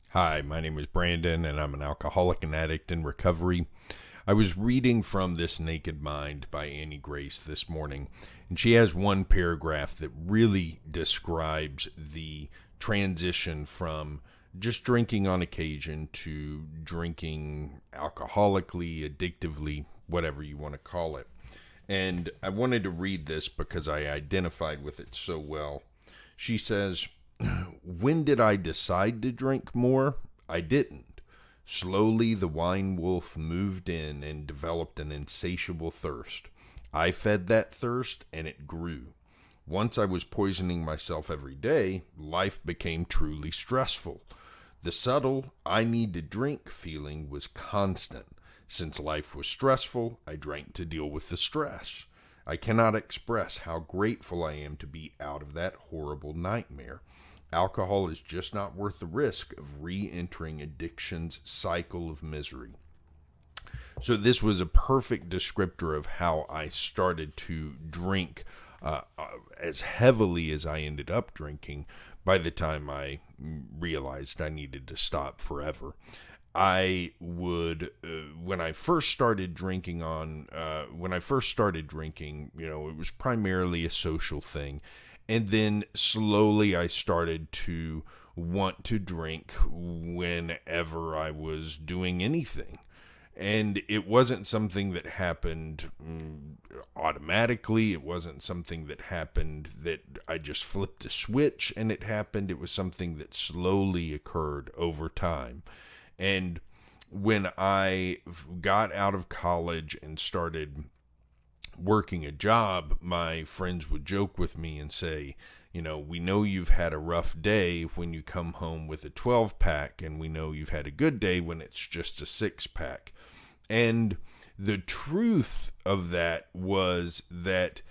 Hi, my name is Brandon, and I'm an alcoholic and addict in recovery. I was reading from This Naked Mind by Annie Grace this morning, and she has one paragraph that really describes the transition from just drinking on occasion to drinking alcoholically, addictively, whatever you want to call it. And I wanted to read this because I identified with it so well. She says, "When did I decide to drink more? I didn't. Slowly the wine wolf moved in and developed an insatiable thirst. I fed that thirst and it grew. Once I was poisoning myself every day, life became truly stressful. The subtle, I need to drink feeling was constant. Since life was stressful, I drank to deal with the stress. I cannot express how grateful I am to be out of that horrible nightmare. Alcohol is just not worth the risk of re-entering addiction's cycle of misery." So this was a perfect descriptor of how I started to drink as heavily as I ended up drinking by the time I realized I needed to stop forever. I would, when I first started drinking, it was primarily a social thing. And then slowly I started to want to drink whenever I was doing anything. And it wasn't something that happened automatically. It wasn't something that happened that I just flipped a switch and it happened. It was something that slowly occurred over time. And when I got out of college and started working a job, my friends would joke with me and say, we know you've had a rough day when you come home with a 12-pack, and we know you've had a good day when it's just a 6-pack. And the truth of that was that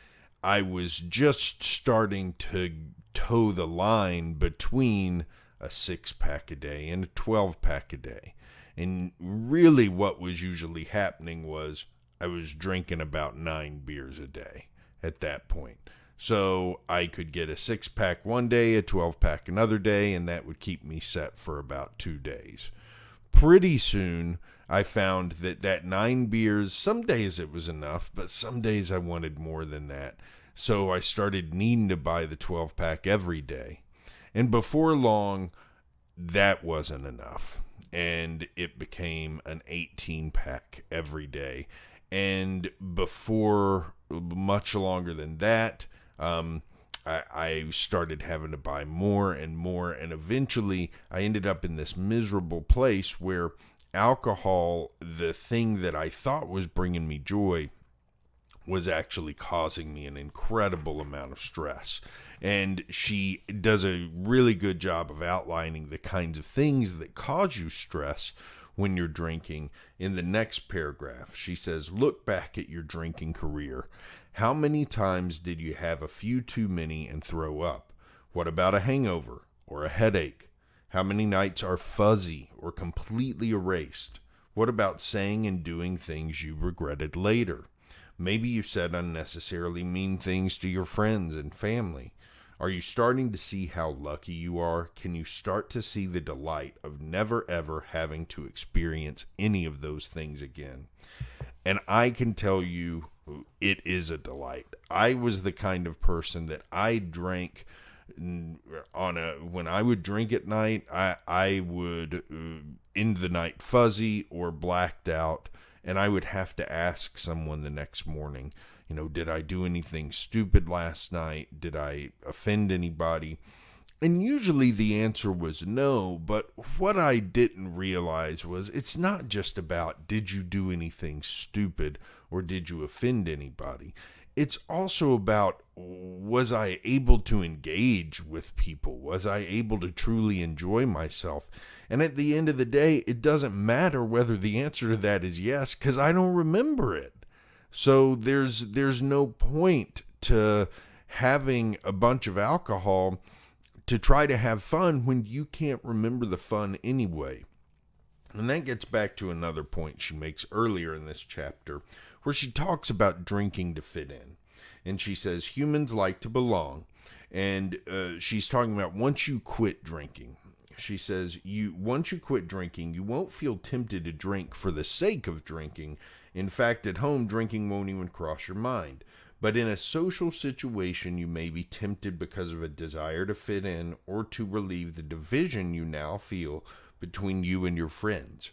I was just starting to toe the line between a 6-pack a day and a 12-pack a day. And really what was usually happening was I was drinking about 9 beers a day at that point. So I could get a 6-pack one day, a 12-pack another day, and that would keep me set for about 2 days. Pretty soon, I found that 9 beers, some days it was enough, but some days I wanted more than that. So I started needing to buy the 12-pack every day. And before long, that wasn't enough. And it became an 18-pack every day. And before much longer than that, I started having to buy more and more. And eventually, I ended up in this miserable place where alcohol, the thing that I thought was bringing me joy, was actually causing me an incredible amount of stress. And she does a really good job of outlining the kinds of things that cause you stress when you're drinking. In the next paragraph, she says, "Look back at your drinking career. How many times did you have a few too many and throw up? What about a hangover or a headache? How many nights are fuzzy or completely erased? What about saying and doing things you regretted later? Maybe you said unnecessarily mean things to your friends and family. Are you starting to see how lucky you are? Can you start to see the delight of never ever having to experience any of those things again?" And I can tell you, it is a delight. I was the kind of person that I drank when I would drink at night, I would end the night fuzzy or blacked out, and I would have to ask someone the next morning, did I do anything stupid last night? Did I offend anybody? And usually the answer was no, but what I didn't realize was it's not just about did you do anything stupid or did you offend anybody? It's also about, was I able to engage with people? Was I able to truly enjoy myself? And at the end of the day, it doesn't matter whether the answer to that is yes, because I don't remember it. So there's no point to having a bunch of alcohol to try to have fun when you can't remember the fun anyway. And that gets back to another point she makes earlier in this chapter, where she talks about drinking to fit in. and she says humans like to belong. And she's talking about once you quit drinking. She says once you quit drinking, you won't feel tempted to drink for the sake of drinking. In fact, at home, drinking won't even cross your mind. But in a social situation, you may be tempted because of a desire to fit in or to relieve the division you now feel between you and your friends.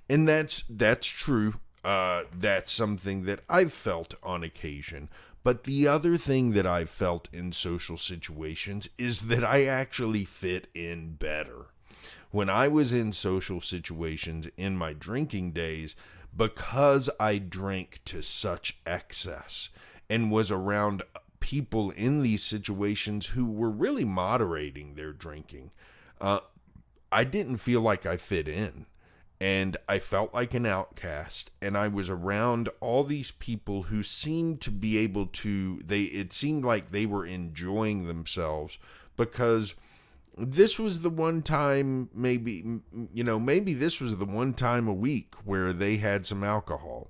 And that's true. That's something that I've felt on occasion. But the other thing that I've felt in social situations is that I actually fit in better. When I was in social situations in my drinking days, because I drank to such excess and was around people in these situations who were really moderating their drinking, I didn't feel like I fit in. And I felt like an outcast, and I was around all these people who seemed to be able to, it seemed like they were enjoying themselves because this was the one time, maybe this was the one time a week where they had some alcohol.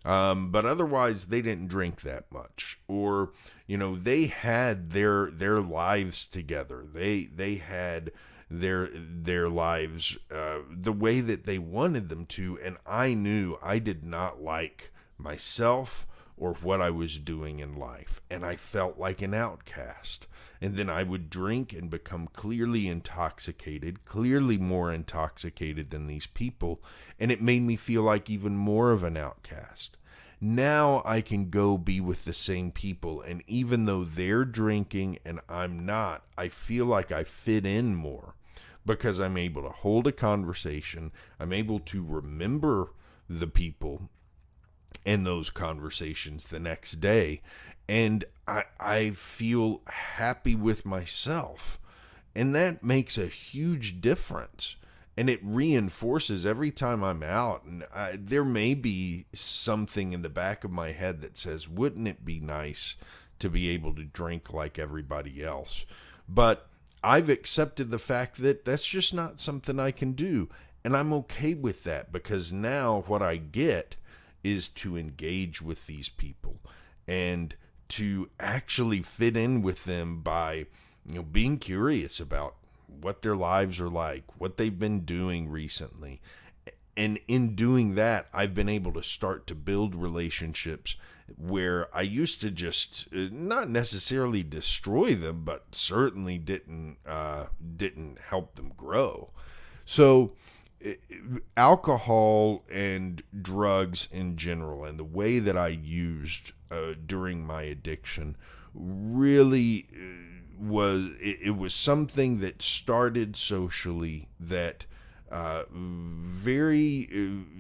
But otherwise they didn't drink that much, or, they had their lives together. They had their lives the way that they wanted them to, and I knew I did not like myself or what I was doing in life, and I felt like an outcast. And then I would drink and become clearly intoxicated, clearly more intoxicated than these people, and it made me feel like even more of an outcast. Now I can go be with the same people, and even though they're drinking and I'm not, I feel like I fit in more because I'm able to hold a conversation. I'm able to remember the people and those conversations the next day, and I feel happy with myself, and that makes a huge difference. And it reinforces every time I'm out. And there may be something in the back of my head that says, wouldn't it be nice to be able to drink like everybody else? But I've accepted the fact that that's just not something I can do. And I'm okay with that, because now what I get is to engage with these people and to actually fit in with them by, being curious about what their lives are like, what they've been doing recently. And in doing that, I've been able to start to build relationships where I used to just not necessarily destroy them, but certainly didn't help them grow. So alcohol and drugs in general, and the way that I used during my addiction, really it was something that started socially, that very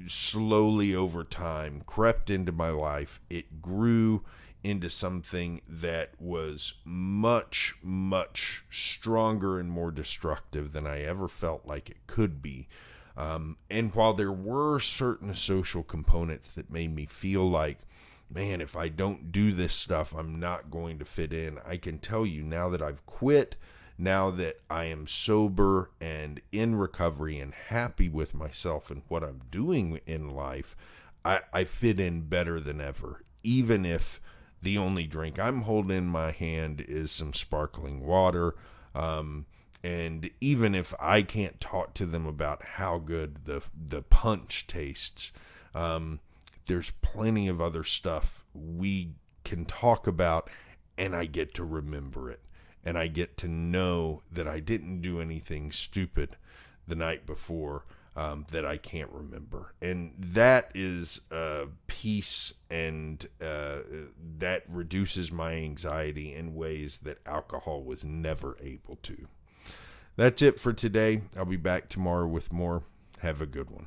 slowly over time crept into my life. It grew into something that was much, much stronger and more destructive than I ever felt like it could be. And while there were certain social components that made me feel like, man, if I don't do this stuff, I'm not going to fit in, I can tell you now that I've quit, now that I am sober and in recovery and happy with myself and what I'm doing in life, I fit in better than ever. Even if the only drink I'm holding in my hand is some sparkling water, and even if I can't talk to them about how good the punch tastes, there's plenty of other stuff we can talk about, and I get to remember it. And I get to know that I didn't do anything stupid the night before that I can't remember. And that is peace, and that reduces my anxiety in ways that alcohol was never able to. That's it for today. I'll be back tomorrow with more. Have a good one.